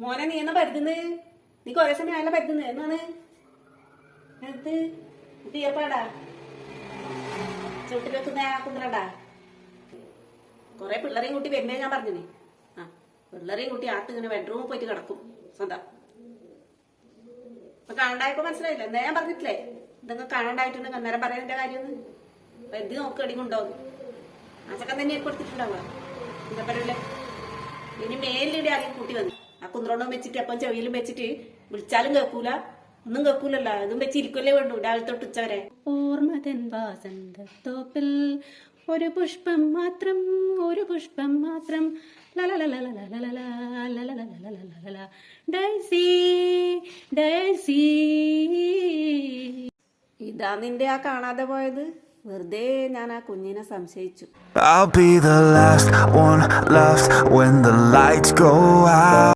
മോനെ നീ എന്നാ പരുതുന്നത്? നീ കൊറേ സമയം ആയല്ലോ പരുതുന്നത്. എന്നാണ് എടുത്ത് തീയപ്പാടാ ചുട്ടിൽ വെക്കുന്ന കുന്തറണ്ടാ. കൊറേ പിള്ളേരെയും കൂട്ടി വരുമ്പേ ഞാൻ പറഞ്ഞേ. ആ പിള്ളേരെയും കൂട്ടി ആട്ട് ഇങ്ങനെ ബെഡ്റൂമിൽ പോയിട്ട് കിടക്കും സ്വന്തം. അപ്പൊ കാണണ്ടായപ്പോ മനസ്സിലായില്ല. എന്താ ഞാൻ പറഞ്ഞിട്ടില്ലേ ഇതൊക്കെ കാണണ്ടായിട്ടുണ്ടെങ്കിൽ അന്നേരം പറയുന്നതിന്റെ കാര്യമൊന്ന് വെറുതെ നോക്കടി കൊണ്ടോന്ന് ആ ചക്കൻ തന്നെ കൊടുത്തിട്ടുണ്ടാവുക. എന്താ പറയൂലേ ഇനി മേലിടെ ആരെയും കൂട്ടി വന്നു ആ കുന്ത്രോണ്ടും വെച്ചിട്ട് അപ്പം ചെവിയിലും വെച്ചിട്ട് വിളിച്ചാലും കേൾക്കൂല, ഒന്നും കേൾക്കൂലല്ലോ. അതും വെച്ചിരിക്കല്ലേ വേണ്ടു രാവിലെ തൊട്ട് ഉച്ചവരെ. ഓർമ്മതൻ വാസന്തത്തോപ്പിൽ ഒരു പുഷ്പം മാത്രം, ഒരു പുഷ്പം മാത്രം, ഡൽസി ഡൽസി. ഇതാ നിന്റെ ആ കാണാതെ പോയത്. വെറുതെ ഞാൻ ആ കുഞ്ഞിനെ സംശയിച്ചു. I'll be the last one left when the lights go out.